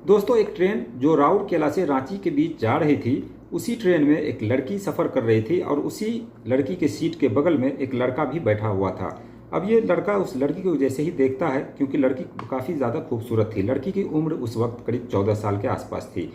दोस्तों, एक ट्रेन जो राउरकेला से रांची के बीच जा रही थी, उसी ट्रेन में एक लड़की सफ़र कर रही थी और उसी लड़की के सीट के बगल में एक लड़का भी बैठा हुआ था। अब ये लड़का उस लड़की को जैसे ही देखता है, क्योंकि लड़की काफ़ी ज़्यादा खूबसूरत थी, लड़की की उम्र उस वक्त करीब 14 साल के आसपास थी।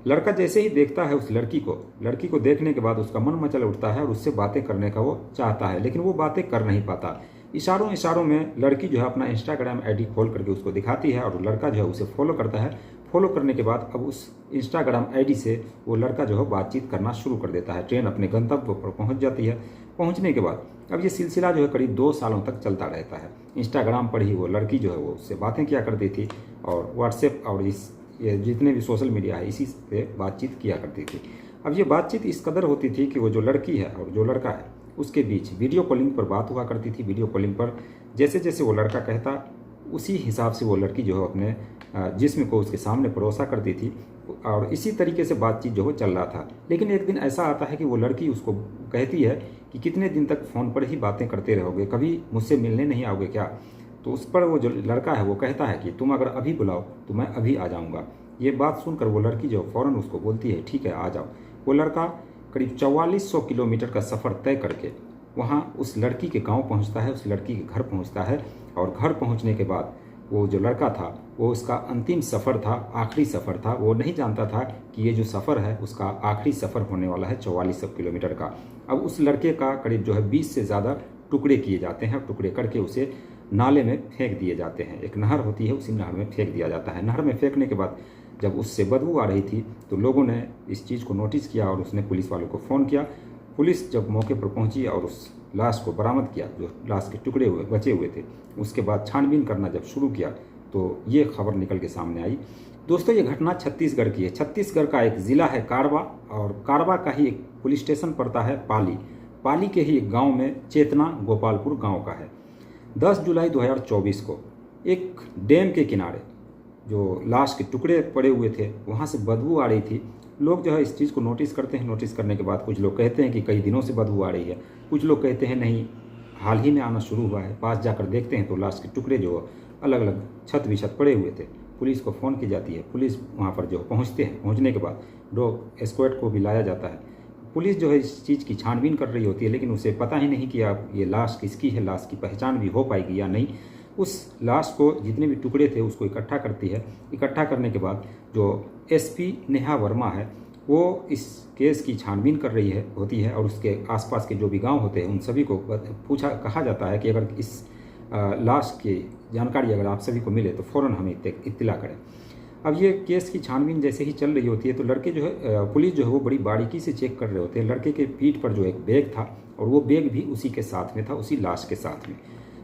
लड़का जैसे ही देखता है उस लड़की को देखने के बाद उसका मन मचल उठता है और उससे बातें करने का वो चाहता है, लेकिन वो बातें कर नहीं पाता। इशारों इशारों में लड़की जो है अपना इंस्टाग्राम आईडी खोल करके उसको दिखाती है और लड़का जो है उसे फॉलो करता है। फॉलो करने के बाद अब उस इंस्टाग्राम आईडी से वो लड़का जो है बातचीत करना शुरू कर देता है। ट्रेन अपने गंतव्य पर पहुंच जाती है। पहुंचने के बाद अब ये सिलसिला जो है करीब 2 सालों तक चलता रहता है। इंस्टाग्राम पर ही वो लड़की जो है वो उससे बातें किया करती थी और व्हाट्सएप और ये जितने भी सोशल मीडिया है इसी पे बातचीत किया करती थी। अब ये बातचीत इस कदर होती थी कि वो जो लड़की है और जो लड़का है उसके बीच वीडियो कॉलिंग पर बात हुआ करती थी। वीडियो कॉलिंग पर जैसे जैसे वो लड़का कहता, उसी हिसाब से वो लड़की जो है अपने जिस्म को उसके सामने परोसा करती थी और इसी तरीके से बातचीत जो है चल रहा था। लेकिन एक दिन ऐसा आता है कि वो लड़की उसको कहती है कि कितने दिन तक फ़ोन पर ही बातें करते रहोगे, कभी मुझसे मिलने नहीं आओगे क्या? तो उस पर वो जो लड़का है वो कहता है कि तुम अगर अभी बुलाओ तो मैं अभी आ जाऊँगा। ये बात सुनकर वो लड़की जो फ़ौरन उसको बोलती है ठीक है आ जाओ। वो लड़का करीब 4400 किलोमीटर का सफ़र तय करके वहाँ उस लड़की के गांव पहुँचता है, उस लड़की के घर पहुँचता है और घर पहुँचने के बाद वो जो लड़का था वो उसका अंतिम सफ़र था, आखिरी सफ़र था। वो नहीं जानता था कि ये जो सफ़र है उसका आखिरी सफ़र होने वाला है 4400 किलोमीटर का। अब उस लड़के का करीब जो है 20 से ज़्यादा टुकड़े किए जाते हैं। टुकड़े करके उसे नाले में फेंक दिए जाते हैं। एक नहर होती है, उसी नहर में फेंक दिया जाता है। नहर में फेंकने के बाद जब उससे बदबू आ रही थी तो लोगों ने इस चीज़ को नोटिस किया और उसने पुलिस वालों को फ़ोन किया। पुलिस जब मौके पर पहुंची और उस लाश को बरामद किया, जो लाश के टुकड़े हुए बचे हुए थे, उसके बाद छानबीन करना जब शुरू किया तो ये खबर निकल के सामने आई। दोस्तों, ये घटना छत्तीसगढ़ की है। छत्तीसगढ़ का एक ज़िला है कारवा और कारवा का ही एक पुलिस स्टेशन पड़ता है पाली। पाली के ही एक गाँव में चेतना गोपालपुर गाँव का है। 10 जुलाई 2024 को एक डैम के किनारे जो लाश के टुकड़े पड़े हुए थे वहाँ से बदबू आ रही थी। लोग जो है इस चीज़ को नोटिस करते हैं। नोटिस करने के बाद कुछ लोग कहते हैं कि कई दिनों से बदबू आ रही है, कुछ लोग कहते हैं नहीं हाल ही में आना शुरू हुआ है। पास जाकर देखते हैं तो लाश के टुकड़े जो अलग अलग छत बिछत पड़े हुए थे। पुलिस को फ़ोन की जाती है। पुलिस वहाँ पर जो पहुँचते हैं, पहुँचने के बाद डॉग स्क्वाड को भी लाया जाता है। पुलिस जो है इस चीज़ की छानबीन कर रही होती है, लेकिन उसे पता ही नहीं कि अब ये लाश किसकी है, लाश की पहचान भी हो पाएगी या नहीं। उस लाश को जितने भी टुकड़े थे उसको इकट्ठा करती है। इकट्ठा करने के बाद जो एसपी नेहा वर्मा है वो इस केस की छानबीन कर रही है होती है और उसके आसपास के जो भी गांव होते हैं उन सभी को कहा जाता है कि अगर इस लाश की जानकारी अगर आप सभी को मिले तो फ़ौरन हमें इत्तला करें। अब ये केस की छानबीन जैसे ही चल रही होती है तो लड़के जो है पुलिस जो है वो बड़ी बारीकी से चेक कर रहे होते हैं। लड़के के पीठ पर जो एक बैग था और वो बैग भी उसी के साथ में था, उसी लाश के साथ में।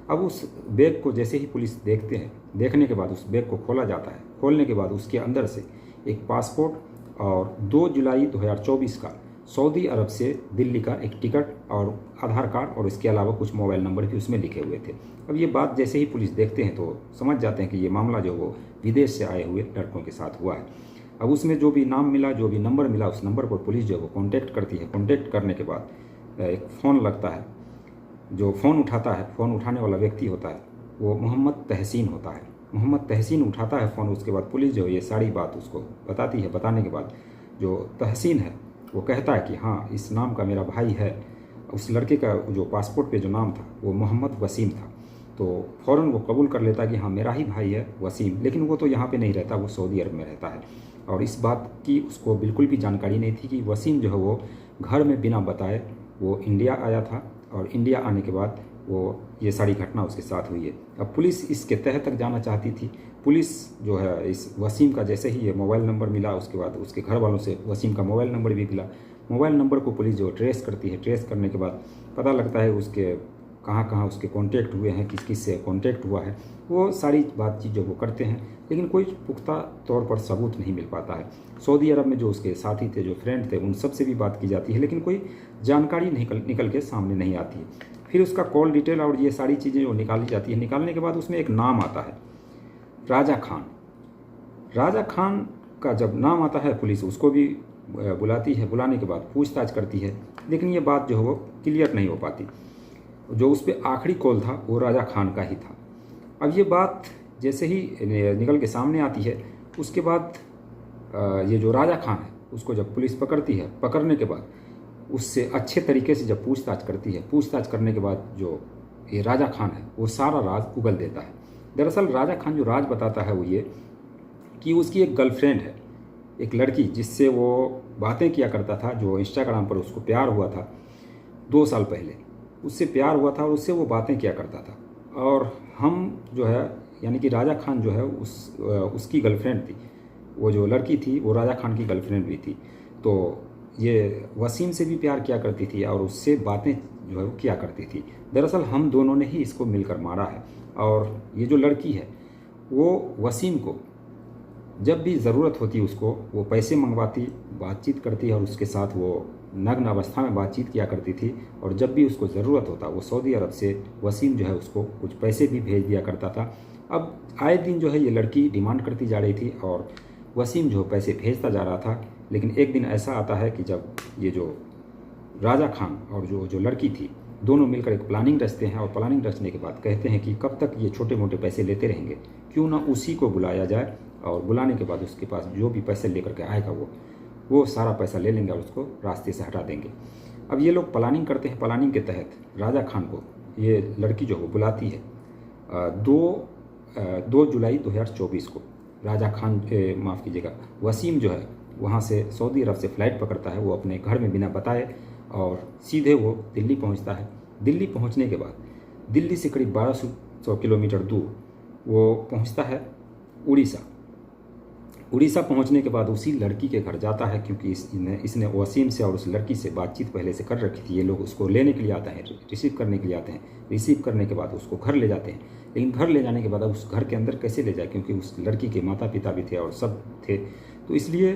अब उस बैग को जैसे ही पुलिस देखते हैं, देखने के बाद उस बैग को खोला जाता है। खोलने के बाद उसके अंदर से एक पासपोर्ट और 2 जुलाई 2024 का सऊदी अरब से दिल्ली का एक टिकट और आधार कार्ड और इसके अलावा कुछ मोबाइल नंबर भी उसमें लिखे हुए थे। अब ये बात जैसे ही पुलिस देखते हैं तो समझ जाते हैं कि ये मामला जो वो विदेश से आए हुए लड़कों के साथ हुआ है। अब उसमें जो भी नाम मिला, जो भी नंबर मिला, उस नंबर पर पुलिस जो है वो कॉन्टैक्ट करती है। कॉन्टैक्ट करने के बाद एक फ़ोन लगता है। जो फ़ोन उठाता है, फ़ोन उठाने वाला व्यक्ति होता है वो मोहम्मद तहसीन होता है। मोहम्मद तहसीन उठाता है फ़ोन। उसके बाद पुलिस जो ये सारी बात उसको बताती है। बताने के बाद जो तहसीन है वो कहता है कि हाँ इस नाम का मेरा भाई है। उस लड़के का जो पासपोर्ट पे जो नाम था वो मोहम्मद वसीम था। तो फ़ौरन वो कबूल कर लेता कि हाँ मेरा ही भाई है वसीम। लेकिन वो तो यहाँ पे नहीं रहता, वो सऊदी अरब में रहता है और इस बात की उसको बिल्कुल भी जानकारी नहीं थी कि वसीम जो है वो घर में बिना बताए वो इंडिया आया था और इंडिया आने के बाद वो ये सारी घटना उसके साथ हुई है। अब पुलिस इसके तह तक जाना चाहती थी। पुलिस जो है इस वसीम का जैसे ही ये मोबाइल नंबर मिला, उसके बाद उसके घर वालों से वसीम का मोबाइल नंबर भी मिला। मोबाइल नंबर को पुलिस जो ट्रेस करती है, ट्रेस करने के बाद पता लगता है उसके कहाँ कहाँ उसके कॉन्टैक्ट हुए हैं, किस किस से कॉन्टैक्ट हुआ है, वो सारी बातचीत जो वो करते हैं। लेकिन कोई पुख्ता तौर पर सबूत नहीं मिल पाता है। सऊदी अरब में जो उसके साथी थे, जो फ्रेंड थे, उन सब से भी बात की जाती है लेकिन कोई जानकारी निकल के सामने नहीं आती है। फिर उसका कॉल डिटेल और ये सारी चीज़ें जो निकाली जाती है, निकालने के बाद उसमें एक नाम आता है राजा खान। राजा खान का जब नाम आता है पुलिस उसको भी बुलाती है। बुलाने के बाद पूछताछ करती है लेकिन ये बात जो है वो क्लियर नहीं हो पाती। जो उस पर आखिरी कॉल था वो राजा खान का ही था। अब ये बात जैसे ही निकल के सामने आती है उसके बाद ये जो राजा खान है उसको जब पुलिस पकड़ती है, पकड़ने के बाद उससे अच्छे तरीके से जब पूछताछ करती है, पूछताछ करने के बाद जो ये राजा खान है वो सारा राज उगल देता है। दरअसल राजा खान जो राज बताता है वो ये कि उसकी एक गर्लफ्रेंड है, एक लड़की जिससे वो बातें किया करता था, जो इंस्टाग्राम पर उसको प्यार हुआ था 2 साल पहले, उससे प्यार हुआ था और उससे वो बातें किया करता था। और हम जो है यानी कि राजा खान जो है उसकी गर्लफ्रेंड थी, वो जो लड़की थी वो राजा खान की गर्लफ्रेंड भी थी। तो ये वसीम से भी प्यार किया करती थी और उससे बातें जो है वो किया करती थी। दरअसल हम दोनों ने ही इसको मिलकर मारा है। और ये जो लड़की है वो वसीम को जब भी ज़रूरत होती उसको वो पैसे मंगवाती, बातचीत करती और उसके साथ वो नग्न अवस्था में बातचीत किया करती थी। और जब भी उसको ज़रूरत होता वो सऊदी अरब से वसीम जो है उसको कुछ पैसे भी भेज दिया करता था। अब आए दिन जो है ये लड़की डिमांड करती जा रही थी और वसीम जो पैसे भेजता जा रहा था। लेकिन एक दिन ऐसा आता है कि जब ये जो राजा खान और जो लड़की थी दोनों मिलकर एक प्लानिंग रचते हैं और प्लानिंग रचने के बाद कहते हैं कि कब तक ये छोटे मोटे पैसे लेते रहेंगे, क्यों ना उसी को बुलाया जाए और बुलाने के बाद उसके पास जो भी पैसे लेकर के आएगा वो सारा पैसा ले लेंगे और उसको रास्ते से हटा देंगे। अब ये लोग प्लानिंग करते हैं। प्लानिंग के तहत राजा खान को ये लड़की जो वो बुलाती है 2 जुलाई 2024 को। राजा खान माफ़ कीजिएगा, वसीम जो है वहाँ से सऊदी अरब से फ़्लाइट पकड़ता है, वो अपने घर में बिना बताए और सीधे वो दिल्ली पहुँचता है। दिल्ली पहुँचने के बाद दिल्ली से करीब 1200 किलोमीटर दूर वो पहुँचता है उड़ीसा। उड़ीसा पहुंचने के बाद उसी लड़की के घर जाता है, क्योंकि इसने वसीम से और उस लड़की से बातचीत पहले से कर रखी थी। ये लोग उसको लेने के लिए आते हैं, रिसीव करने के लिए आते हैं। रिसीव करने के बाद उसको घर ले जाते हैं। लेकिन घर ले जाने के बाद अब उस घर के अंदर कैसे ले जाए, क्योंकि उस लड़की के माता पिता भी थे और सब थे। तो इसलिए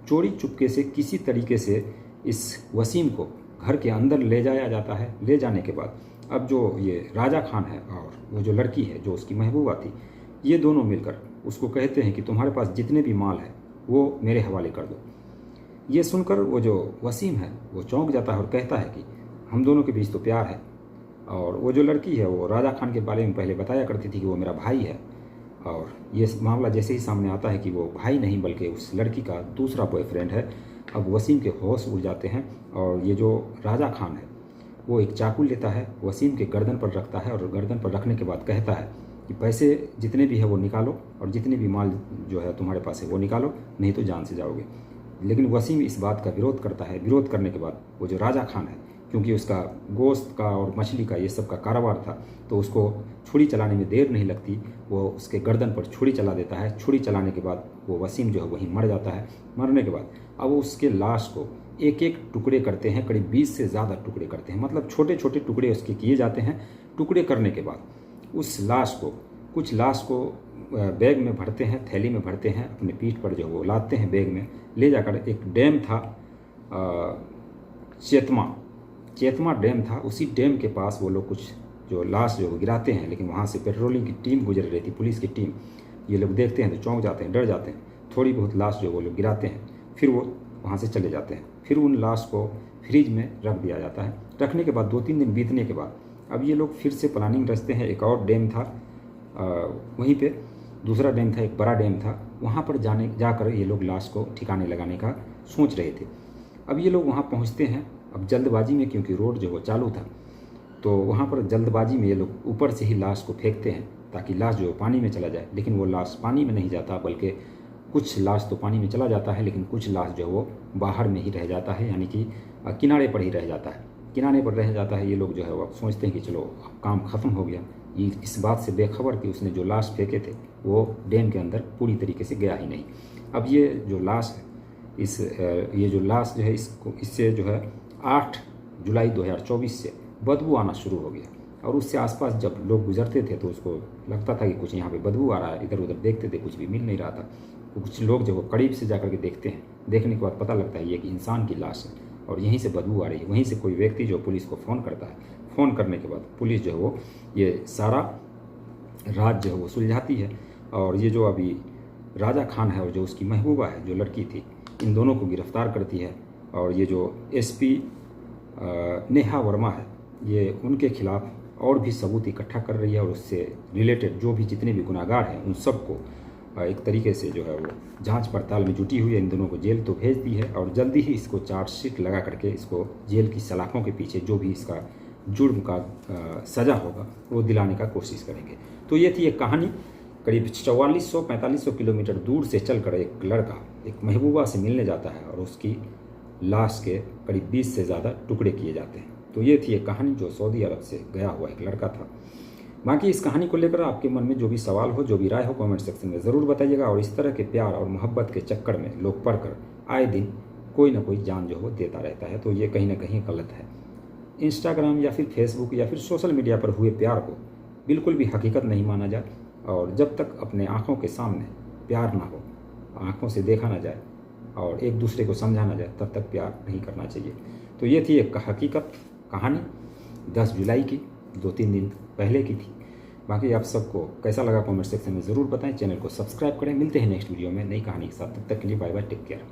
चोरी चुपके से किसी तरीके से इस वसीम को घर के अंदर ले जाया जाता है। ले जाने के बाद अब जो ये राजा खान है और वो जो लड़की है जो उसकी महबूबा थी, ये दोनों मिलकर उसको कहते हैं कि तुम्हारे पास जितने भी माल है वो मेरे हवाले कर दो। ये सुनकर वो जो वसीम है वो चौंक जाता है और कहता है कि हम दोनों के बीच तो प्यार है। और वो जो लड़की है वो राजा खान के बारे में पहले बताया करती थी कि वो मेरा भाई है। और ये मामला जैसे ही सामने आता है कि वो भाई नहीं बल्कि उस लड़की का दूसरा बॉयफ्रेंड है, अब वसीम के होश उड़ जाते हैं। और ये जो राजा खान है वो एक चाकू लेता है, वसीम के गर्दन पर रखता है और गर्दन पर रखने के बाद कहता है कि पैसे जितने भी है वो निकालो और जितने भी माल जो है तुम्हारे पास है वो निकालो, नहीं तो जान से जाओगे। लेकिन वसीम इस बात का विरोध करता है। विरोध करने के बाद वो जो राजा खान है, क्योंकि उसका गोश्त का और मछली का ये सब का कारोबार था, तो उसको छुरी चलाने में देर नहीं लगती, वो उसके गर्दन पर छुरी चला देता है। छुरी चलाने के बाद वो वसीम जो है वहीं मर जाता है। मरने के बाद अब उसके लाश को एक एक टुकड़े करते हैं, करीब 20 से ज़्यादा टुकड़े करते हैं, मतलब छोटे छोटे टुकड़े उसके किए जाते हैं। टुकड़े करने के बाद उस लाश को कुछ लाश को बैग में भरते हैं, थैली में भरते हैं, अपने पीठ पर जो वो लादते हैं बैग में ले जाकर। एक डैम था चेतमा डैम था, उसी डैम के पास वो लोग कुछ जो लाश जो गिराते हैं। लेकिन वहाँ से पेट्रोलिंग की टीम गुजर रही थी, पुलिस की टीम। ये लोग देखते हैं तो चौंक जाते हैं, डर जाते हैं। थोड़ी बहुत लाश जो वो लोग गिराते हैं, फिर वो वहाँ से चले जाते हैं। फिर उन लाश को फ्रिज में रख दिया जाता है। रखने के बाद 2-3 दिन बीतने के बाद अब ये लोग फिर से प्लानिंग रचते हैं। एक और डैम था वहीं पे, दूसरा डैम था, एक बड़ा डैम था, वहाँ पर जाकर ये लोग लाश को ठिकाने लगाने का सोच रहे थे। अब ये लोग वहाँ पहुँचते हैं। अब जल्दबाजी में, क्योंकि रोड जो वो चालू था, तो वहाँ पर जल्दबाजी में ये लोग ऊपर से ही लाश को फेंकते हैं ताकि लाश जो पानी में चला जाए। लेकिन वो लाश पानी में नहीं जाता, बल्कि कुछ लाश तो पानी में चला जाता है, लेकिन कुछ लाश जो वो बाहर में ही रह जाता है, यानी कि किनारे पर ही रह जाता है। किनारे पर रह जाता है। ये लोग जो है वो सोचते हैं कि चलो काम ख़त्म हो गया। ये इस बात से बेखबर कि उसने जो लाश फेंके थे वो डैम के अंदर पूरी तरीके से गया ही नहीं। अब ये जो लाश है ये जो लाश जो है इससे जो है 8 जुलाई 2024 से बदबू आना शुरू हो गया। और उससे आसपास जब लोग गुजरते थे तो उसको लगता था कि कुछ यहाँ पे बदबू आ रहा है। इधर उधर देखते थे, कुछ भी मिल नहीं रहा था। तो कुछ लोग जब वो करीब से जाकर के देखते हैं, देखने के बाद पता लगता है ये कि इंसान की लाश है और यहीं से बदबू आ रही है। वहीं से कोई व्यक्ति जो पुलिस को फ़ोन करता है, फ़ोन करने के बाद पुलिस जो है वो ये सारा राज जो है वो सुलझाती है। और ये जो अभी राजा खान है और जो उसकी महबूबा है जो लड़की थी, इन दोनों को गिरफ्तार करती है। और ये जो एसपी नेहा वर्मा है, ये उनके खिलाफ और भी सबूत इकट्ठा कर रही है और उससे रिलेटेड जो भी जितने भी गुनाहगार हैं उन सबको एक तरीके से जो है वो जांच पड़ताल में जुटी हुई है। इन दोनों को जेल तो भेज दी है और जल्दी ही इसको चार्जशीट लगा करके इसको जेल की सलाखों के पीछे जो भी इसका जुर्म का सज़ा होगा वो दिलाने का कोशिश करेंगे। तो ये थी एक कहानी। करीब 4400-4500 किलोमीटर दूर से चलकर एक लड़का एक महबूबा से मिलने जाता है और उसकी लाश के करीब 20 से ज़्यादा टुकड़े किए जाते हैं। तो ये थी एक कहानी जो सऊदी अरब से गया हुआ एक लड़का था। बाकी इस कहानी को लेकर आपके मन में जो भी सवाल हो, जो भी राय हो, कमेंट सेक्शन में ज़रूर बताइएगा। और इस तरह के प्यार और मोहब्बत के चक्कर में लोग पढ़कर आए दिन कोई ना कोई जान जो हो देता रहता है, तो ये कहीं ना कहीं गलत है। इंस्टाग्राम या फिर फेसबुक या फिर सोशल मीडिया पर हुए प्यार को बिल्कुल भी हकीकत नहीं माना जाए, और जब तक अपने आँखों के सामने प्यार ना हो, आँखों से देखा ना जाए और एक दूसरे को समझा ना जाए, तब तक प्यार नहीं करना चाहिए। तो ये थी एक हकीकत कहानी 10 जुलाई की, 2-3 दिन पहले की थी। बाकी आप सबको कैसा लगा कमेंट सेक्शन में ज़रूर बताएं। चैनल को सब्सक्राइब करें। मिलते हैं नेक्स्ट वीडियो में नई कहानी के साथ। तब तक के लिए बाय बाय, टेक केयर।